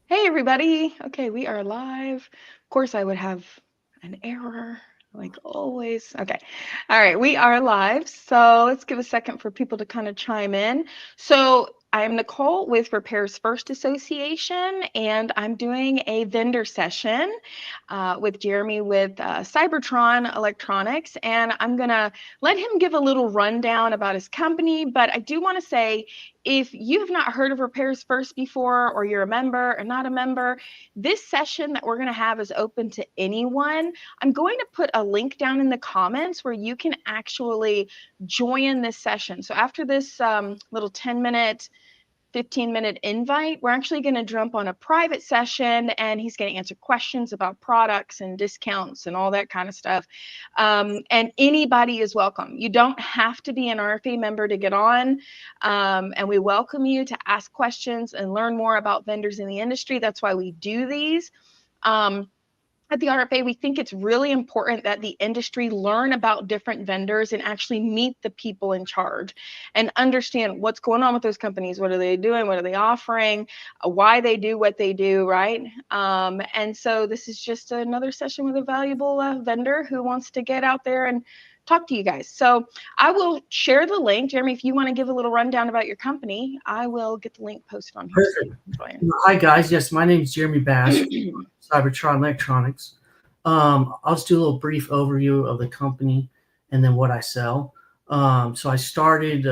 Hey everybody. Okay, we are live. Of course, I would have an error like always. Okay. All right, we are live. So let's give a second for people to kind of chime in. So I am Nicole with Repairs First Association, and I'm doing a vendor session with Jeremy with Cybertron Electronics. And I'm going to let him give a little rundown about his company. But I do want to say, if you have not heard of Repairs First before, or you're a member or not a member, this session that we're going to have is open to anyone. I'm going to put a link down in the comments where you can actually join this session. So after this little 10-minute 15-minute invite, we're actually going to jump on a private session, and he's going to answer questions about products and discounts and all that kind of stuff. And anybody is welcome. You don't have to be an RFA member to get on. And we welcome you to ask questions and learn more about vendors in the industry. That's why we do these. At the RFA, we think it's really important that the industry learn about different vendors and actually meet the people in charge and understand what's going on with those companies. What are they doing? What are they offering? Why they do what they do, right? And so this is just another session with a valuable vendor who wants to get out there and talk to you guys. So I will share the link. Jeremy, if you want to give a little rundown about your company, I will get the link posted on here. Perfect. Hi, guys. Yes, my name is Jeremy Bass, Cybertron Electronics. I'll just do a little brief overview of the company and then what I sell. So I started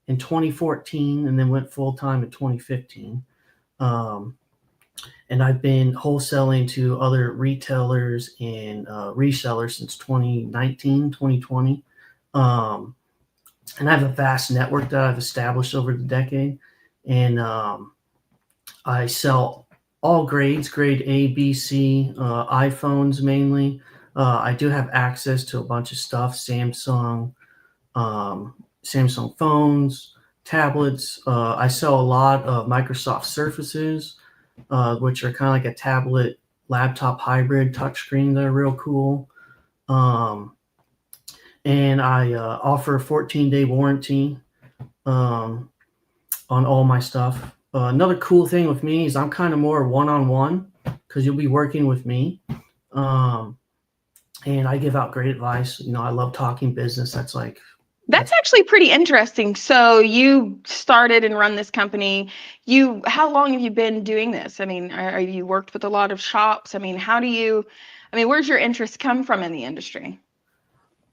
in 2014 and then went full-time in 2015. And I've been wholesaling to other retailers and resellers since 2019, 2020. And I have a vast network that I've established over the decade. And I sell all grades, grade A, B, C, iPhones mainly. I do have access to a bunch of stuff, Samsung phones, tablets. I sell a lot of Microsoft Surfaces, which are kind of like a tablet laptop hybrid touchscreen that are real cool. And I offer a 14-day warranty on all my stuff. Another cool thing with me is I'm kind of more one-on-one because you'll be working with me. And I give out great advice. You know, I love talking business. That's actually pretty interesting. So you started and run this company. How long have you been doing this? I mean, are you worked with a lot of shops? I mean, where's your interest come from in the industry?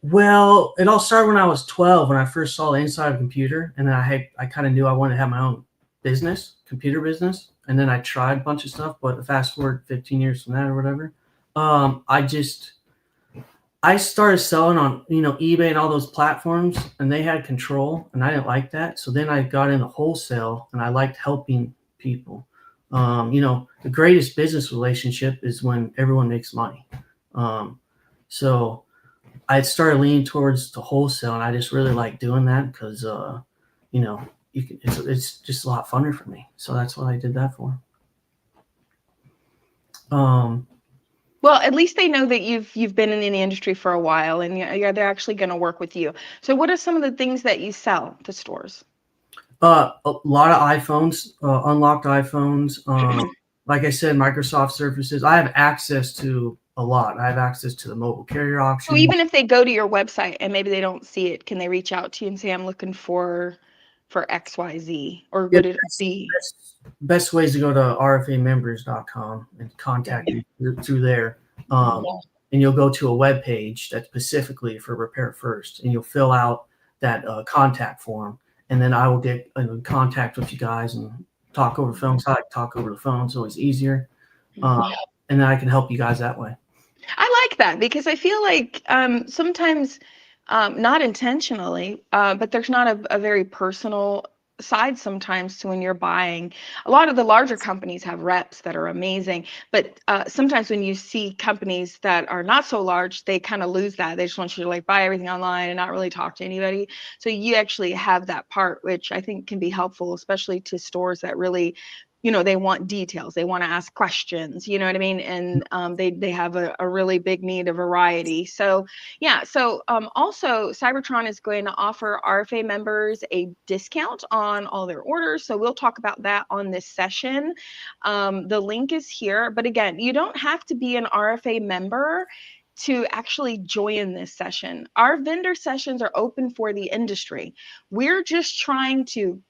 Well, it all started when I was 12, when I first saw the inside of a computer, and then I kind of knew I wanted to have my own business, computer business. And then I tried a bunch of stuff, but fast forward 15 years from that or whatever, I started selling on, eBay and all those platforms, and they had control, and I didn't like that. So then I got into wholesale, and I liked helping people. The greatest business relationship is when everyone makes money. So I started leaning towards the wholesale, and I just really like doing that because, it's just a lot funner for me. So that's what I did that for. Well, at least they know that you've been in the industry for a while, and they're actually going to work with you. So what are some of the things that you sell to stores? A lot of iPhones, unlocked iPhones. Like I said, Microsoft Surfaces. I have access to a lot. I have access to the mobile carrier auction. So even if they go to your website and maybe they don't see it, can they reach out to you and say, I'm looking for XYZ? Or would it be? Best ways to go to RFAMembers.com and contact me through there. And you'll go to a web page that's specifically for Repair First, and you'll fill out that contact form. And then I will get in contact with you guys and talk over the phone. So I talk over the phone, so it's easier. And then I can help you guys that way. I like that because I feel like sometimes, not intentionally, but there's not a very personal side sometimes to when you're buying. A lot of the larger companies have reps that are amazing, but sometimes when you see companies that are not so large, they kind of lose that. They just want you to buy everything online and not really talk to anybody. So you actually have that part, which I think can be helpful, especially to stores that really they want details. They want to ask questions, you know what I mean? And they have a really big need of variety. So yeah, so also Cybertron is going to offer RFA members a discount on all their orders. So we'll talk about that on this session. The link is here, but again, you don't have to be an RFA member to actually join this session. Our vendor sessions are open for the industry. We're just trying to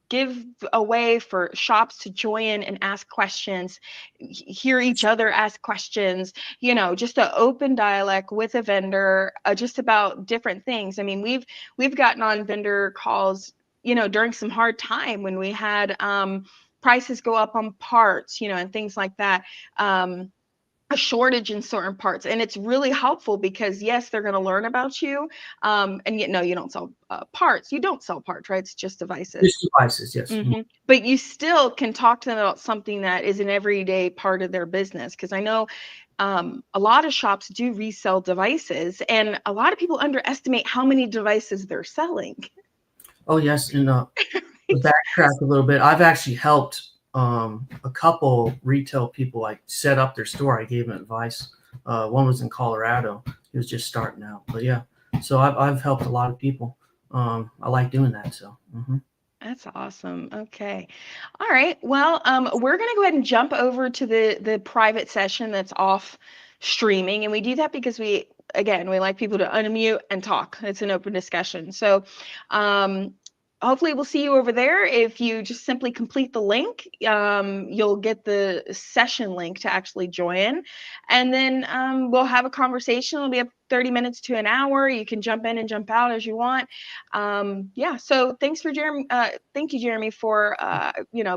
give a way for shops to join and ask questions, hear each other ask questions, just an open dialogue with a vendor, just about different things. I mean, we've gotten on vendor calls, during some hard time when we had prices go up on parts, and things like that. A shortage in certain parts, and it's really helpful because yes, they're going to learn about you, and yet no, you don't sell parts. You don't sell parts, right? It's just devices. Just devices, yes. But you still can talk to them about something that is an everyday part of their business, because I know a lot of shops do resell devices, and a lot of people underestimate how many devices they're selling. Oh yes, and to backtrack a little bit, I've actually helped a couple retail people like set up their store. I gave them advice. One was in Colorado. He was just starting out, but yeah. So I've helped a lot of people. I like doing that. So. That's awesome. Okay. All right. Well, we're going to go ahead and jump over to the private session that's off streaming, and we do that because we like people to unmute and talk. It's an open discussion. So, hopefully we'll see you over there. If you just simply complete the link, you'll get the session link to actually join. And then we'll have a conversation. It'll be up 30 minutes to an hour. You can jump in and jump out as you want. Yeah, so thanks for Jeremy. Thank you, Jeremy, for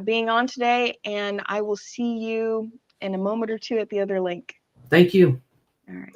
being on today. And I will see you in a moment or two at the other link. Thank you. All right.